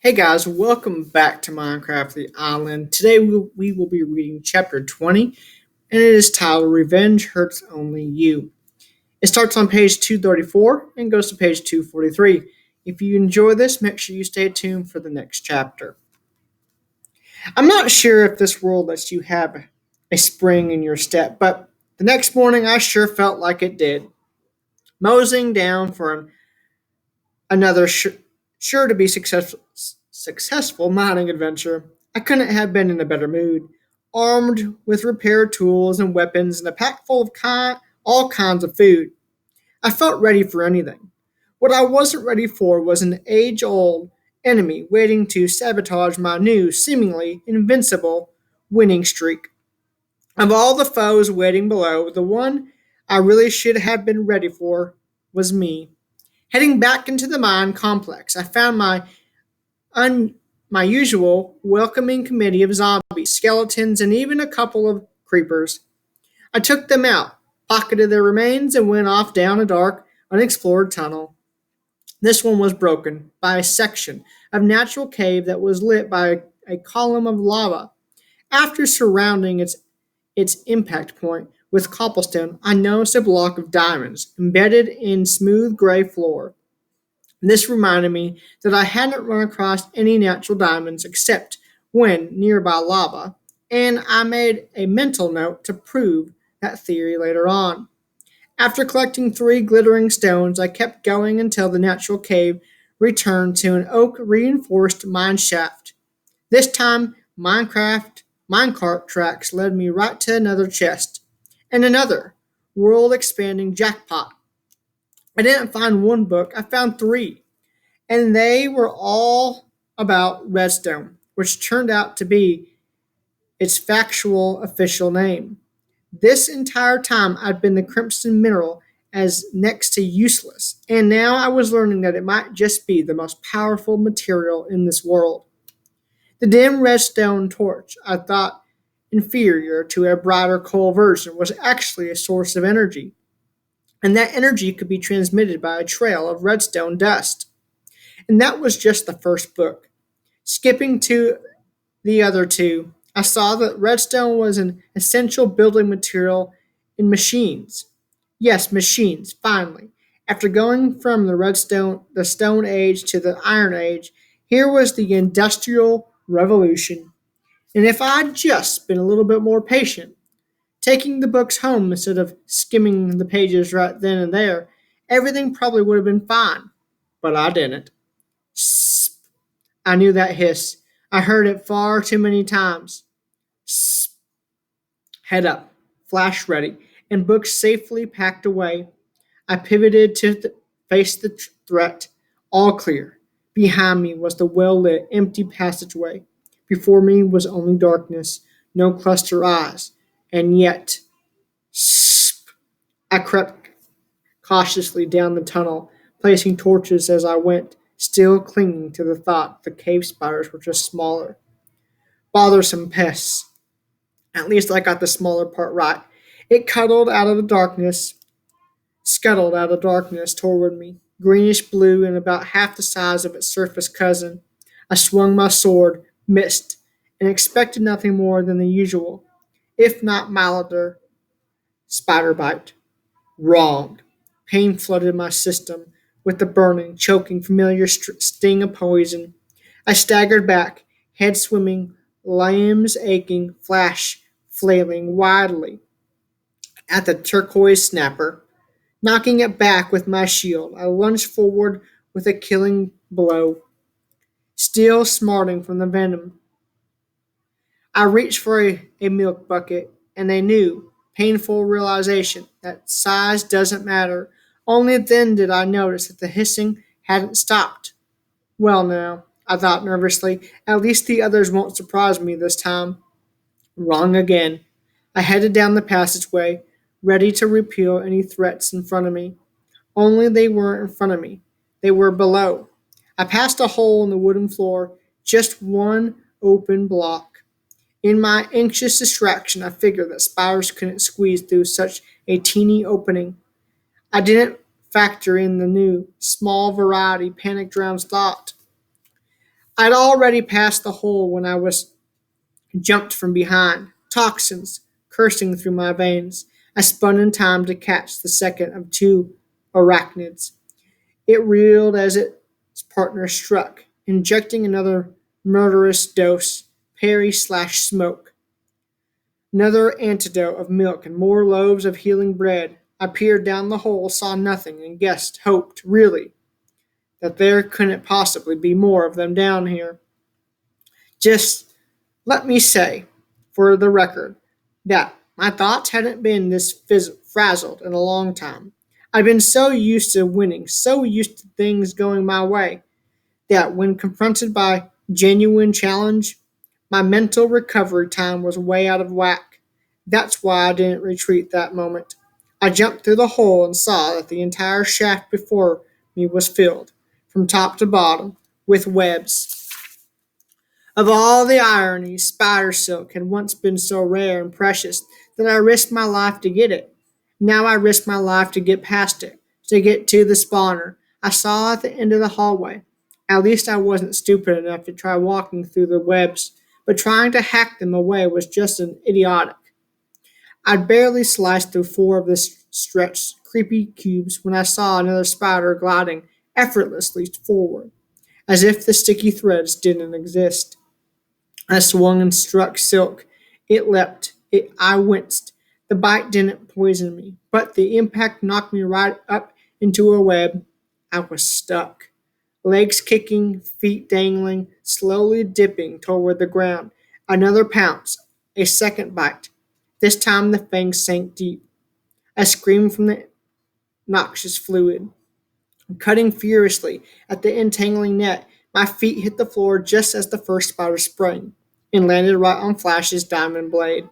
Hey guys, welcome back to Minecraft the Island. Today we will be reading chapter 20, and it is titled Revenge Hurts Only You. It starts on page 234 and goes to page 243. If you enjoy this, make sure you stay tuned for the next chapter. I'm not sure if this world lets you have a spring in your step, but the next morning I sure felt like it did. Moseying down for another sure to be successful mining adventure, I couldn't have been in a better mood. Armed with repair tools and weapons and a pack full of all kinds of food, I felt ready for anything. What I wasn't ready for was an age old enemy waiting to sabotage my new, seemingly invincible winning streak. Of all the foes waiting below, the one I really should have been ready for was me. Heading back into the mine complex, I found un- my usual welcoming committee of zombies, skeletons, and even a couple of creepers. I took them out, pocketed their remains, and went off down a dark, unexplored tunnel. This one was broken by a section of natural cave that was lit by a column of lava. After surrounding its impact point with cobblestone, I noticed a block of diamonds embedded in smooth gray floor. This reminded me that I hadn't run across any natural diamonds except when nearby lava, and I made a mental note to prove that theory later on. After collecting three glittering stones, I kept going until the natural cave returned to an oak reinforced mine shaft. This time, minecart tracks led me right to another chest, and another world expanding jackpot. I didn't find one book, I found three, and they were all about Redstone, which turned out to be its factual official name. This entire time I'd been the Crimson Mineral as next to useless, and now I was learning that it might just be the most powerful material in this world. The dim redstone torch I thought inferior to a brighter coal version was actually a source of energy, and that energy could be transmitted by a trail of redstone dust. And that was just the first book. Skipping to the other two, I saw that redstone was an essential building material in machines. Yes, machines, finally. After going from the Stone Age to the Iron Age, here was the Industrial Revolution. And if I'd just been a little bit more patient, taking the books home instead of skimming the pages right then and there, everything probably would have been fine. But I didn't. I knew that hiss. I heard it far too many times. Head up, flash ready, and books safely packed away. I pivoted to face the threat. All clear. Behind me was the well lit, empty passageway. Before me was only darkness, no cluster eyes. And yet, I crept cautiously down the tunnel, placing torches as I went, still clinging to the thought the cave spiders were just smaller. Bothersome pests. At least I got the smaller part right. It scuttled out of darkness toward me, greenish blue and about half the size of its surface cousin. I swung my sword, missed, and expected nothing more than the usual, if not milder, spider bite. Wrong. Pain flooded my system with the burning, choking, familiar sting of poison. I staggered back, head swimming, limbs aching, flash flailing wildly at the turquoise snapper. Knocking it back with my shield, I lunged forward with a killing blow, still smarting from the venom. I reached for a milk bucket, and a new, painful realization that size doesn't matter. Only then did I notice that the hissing hadn't stopped. Well, now, I thought nervously, at least the others won't surprise me this time. Wrong again. I headed down the passageway, ready to repel any threats in front of me. Only they weren't in front of me. They were below. I passed a hole in the wooden floor, just one open block. In my anxious distraction, I figured that spiders couldn't squeeze through such a teeny opening. I didn't factor in the new, small variety panic drowns thought. I'd already passed the hole when I was jumped from behind, toxins coursing through my veins. I spun in time to catch the second of two arachnids. It reeled as its partner struck, injecting another murderous dose, parry/smoke. Another antidote of milk and more loaves of healing bread. I peered down the hole, saw nothing, and guessed, hoped, really, that there couldn't possibly be more of them down here. Just let me say, for the record, that my thoughts hadn't been this frazzled in a long time. I'd been so used to winning, so used to things going my way, that when confronted by genuine challenge, my mental recovery time was way out of whack. That's why I didn't retreat that moment. I jumped through the hole and saw that the entire shaft before me was filled, from top to bottom, with webs. Of all the ironies, spider silk had once been so rare and precious that I risked my life to get it. Now I risk my life to get past it, to get to the spawner I saw at the end of the hallway. At least I wasn't stupid enough to try walking through the webs, but trying to hack them away was just an idiotic. I'd barely sliced through four of the stretched, creepy cubes when I saw another spider gliding effortlessly forward, as if the sticky threads didn't exist. I swung and struck silk. It leapt. I winced. The bite didn't poison me, but the impact knocked me right up into a web. I was stuck. Legs kicking, feet dangling, slowly dipping toward the ground. Another pounce. A second bite. This time the fangs sank deep. I screamed from the noxious fluid. Cutting furiously at the entangling net, my feet hit the floor just as the first spider sprang and landed right on Flash's diamond blade.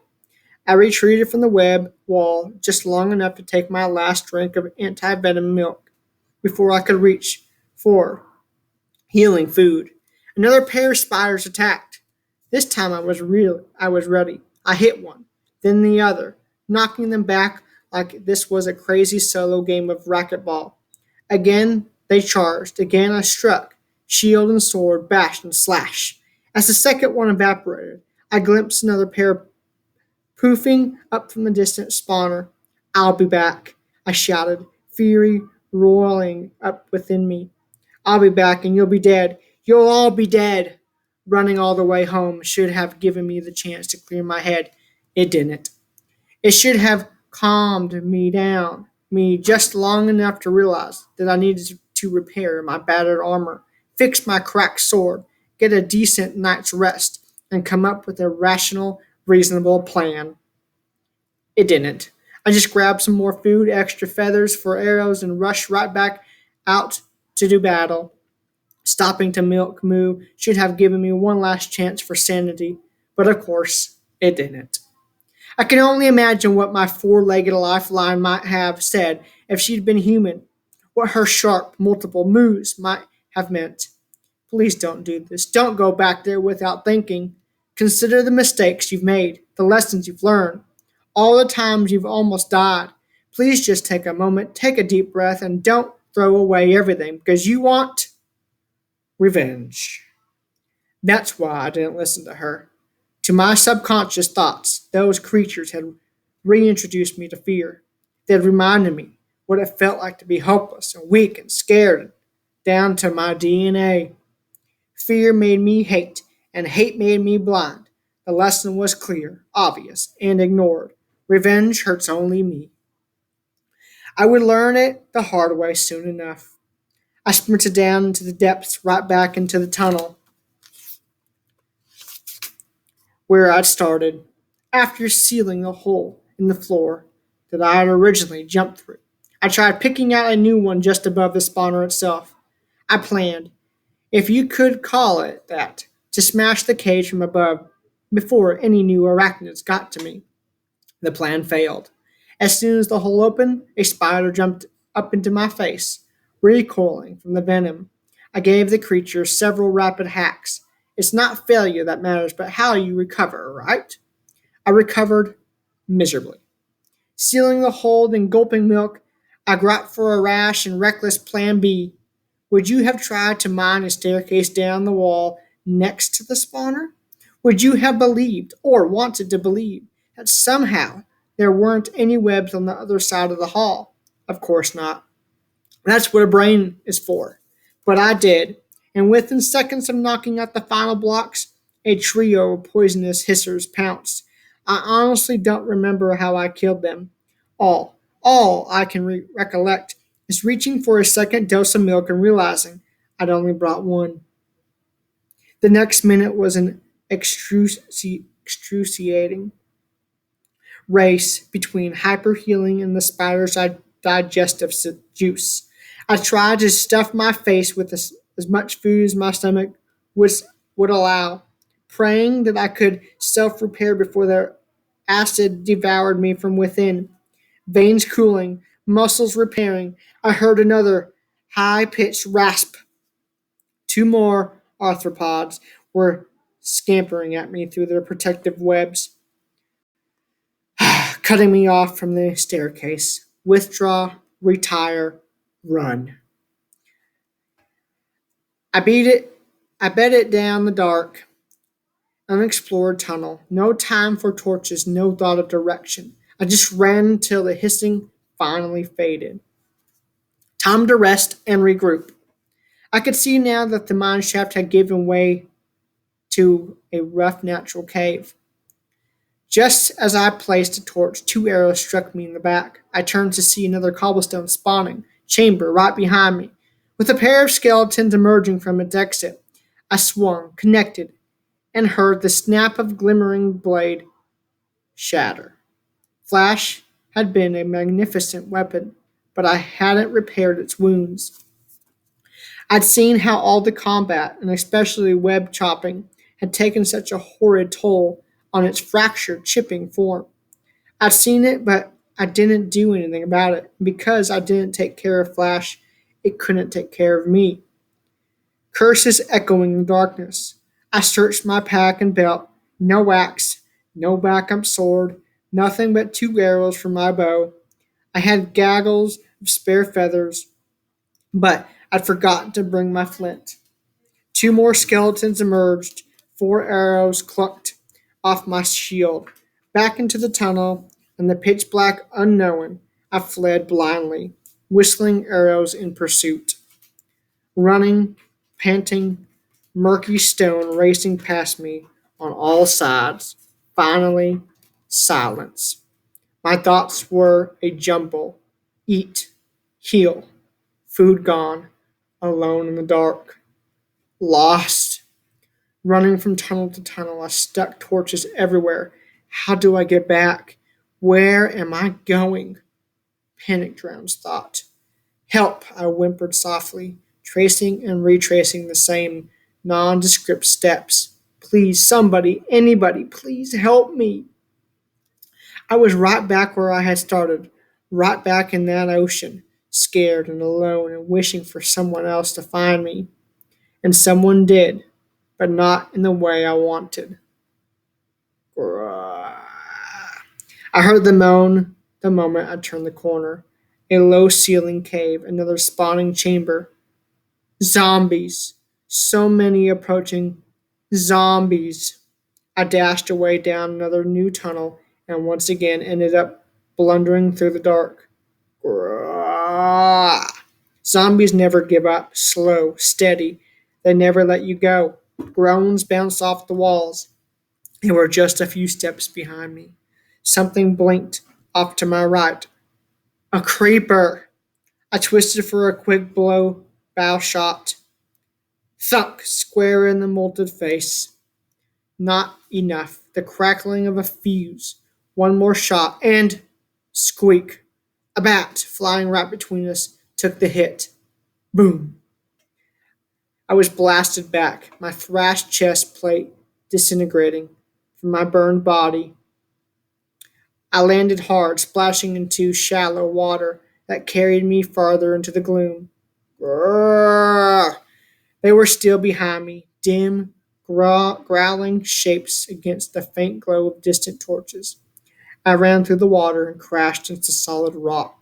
I retreated from the web wall just long enough to take my last drink of anti-venom milk before I could reach for healing food. Another pair of spiders attacked. This time I was ready. I hit one, then the other, knocking them back like this was a crazy solo game of racquetball. Again they charged. Again I struck. Shield and sword bashed and slashed. As the second one evaporated, I glimpsed another pair poofing up from the distant spawner. I'll be back, I shouted, fury roiling up within me. I'll be back and you'll be dead. You'll all be dead. Running all the way home should have given me the chance to clear my head. It didn't. It should have calmed me just long enough to realize that I needed to repair my battered armor, fix my cracked sword, get a decent night's rest, and come up with a rational, reasonable plan. It didn't. I just grabbed some more food, extra feathers for arrows, and rushed right back out to do battle. Stopping to milk moo should have given me one last chance for sanity, but of course, it didn't. I can only imagine what my four-legged lifeline might have said if she'd been human, what her sharp, multiple moos might have meant. Please don't do this. Don't go back there without thinking. Consider the mistakes you've made, the lessons you've learned, all the times you've almost died. Please just take a moment, take a deep breath, and don't throw away everything because you want revenge. That's why I didn't listen to her. To my subconscious thoughts, those creatures had reintroduced me to fear. They had reminded me what it felt like to be helpless and weak and scared, down to my DNA. Fear made me hate, and hate made me blind. The lesson was clear, obvious, and ignored. Revenge hurts only me. I would learn it the hard way soon enough. I sprinted down into the depths, right back into the tunnel where I'd started, after sealing the hole in the floor that I had originally jumped through. I tried picking out a new one just above the spawner itself. I planned, if you could call it that, to smash the cage from above before any new arachnids got to me. The plan failed. As soon as the hole opened, a spider jumped up into my face, recoiling from the venom. I gave the creature several rapid hacks. It's not failure that matters, but how you recover, right? I recovered miserably. Sealing the hold and gulping milk, I groped for a rash and reckless plan B. Would you have tried to mine a staircase down the wall next to the spawner? Would you have believed, or wanted to believe, that somehow there weren't any webs on the other side of the hall? Of course not. That's what a brain is for. But I did, and within seconds of knocking out the final blocks, a trio of poisonous hissers pounced. I honestly don't remember how I killed them. All I can recollect is reaching for a second dose of milk and realizing I'd only brought one. The next minute was an excruciating race between hyperhealing and the spider's digestive juice. I tried to stuff my face with as much food as my stomach was, would allow, praying that I could self repair before the acid devoured me from within. Veins cooling, muscles repairing, I heard another high pitched rasp. Two more arthropods were scampering at me through their protective webs, cutting me off from the staircase. Withdraw, retire, run. I beat it. I bet it down the dark, unexplored tunnel. No time for torches, no thought of direction. I just ran until the hissing finally faded. Time to rest and regroup. I could see now that the mine shaft had given way to a rough natural cave. Just as I placed a torch, two arrows struck me in the back. I turned to see another cobblestone spawning chamber right behind me, with a pair of skeletons emerging from its exit. I swung, connected, and heard the snap of glimmering blade shatter. Flash had been a magnificent weapon, but I hadn't repaired its wounds. I'd seen how all the combat, and especially web chopping, had taken such a horrid toll on its fractured, chipping form. I'd seen it, but I didn't do anything about it. Because I didn't take care of Flash, it couldn't take care of me. Curses echoing in the darkness. I searched my pack and belt. No axe, no backup sword, nothing but two arrows from my bow. I had gaggles of spare feathers, but I'd forgotten to bring my flint. Two more skeletons emerged. Four arrows clucked off my shield. Back into the tunnel, and the pitch black unknown, I fled blindly, whistling arrows in pursuit. Running, panting, murky stone racing past me on all sides. Finally, silence. My thoughts were a jumble. Eat, heal, food gone, alone in the dark. Lost. Running from tunnel to tunnel, I stuck torches everywhere. How do I get back? Where am I going? Panic drowns thought. Help, I whimpered softly, tracing and retracing the same nondescript steps. Please, somebody, anybody, please help me. I was right back where I had started, right back in that ocean, scared and alone and wishing for someone else to find me. And someone did, but not in the way I wanted. I heard the moan the moment I turned the corner. A low ceiling cave, another spawning chamber. Zombies. So many approaching. Zombies. I dashed away down another new tunnel and once again ended up blundering through the dark. Zombies never give up. Slow, steady. They never let you go. Groans bounced off the walls. They were just a few steps behind me. Something blinked off to my right. A creeper! I twisted for a quick bow shot. Thunk! Square in the molted face. Not enough. The crackling of a fuse. One more shot, and squeak. A bat, flying right between us, took the hit. Boom! I was blasted back, my thrashed chest plate disintegrating from my burned body. I landed hard, splashing into shallow water that carried me farther into the gloom. Grrr! They were still behind me, dim, growling shapes against the faint glow of distant torches. I ran through the water and crashed into solid rock.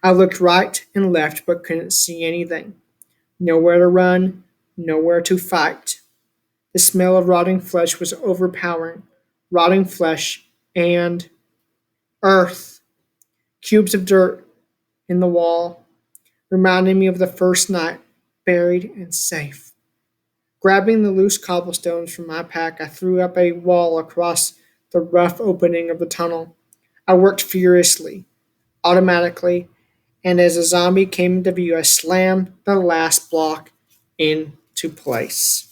I looked right and left but couldn't see anything. Nowhere to run, nowhere to fight. The smell of rotting flesh was overpowering. Rotting flesh and earth, cubes of dirt in the wall, reminding me of the first night, buried and safe. Grabbing the loose cobblestones from my pack, I threw up a wall across the rough opening of the tunnel. I worked furiously, automatically, and as a zombie came into view, I slammed the last block into place.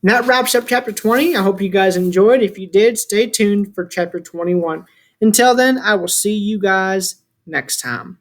And that wraps up chapter 20. I hope you guys enjoyed. If you did, stay tuned for chapter 21. Until then, I will see you guys next time.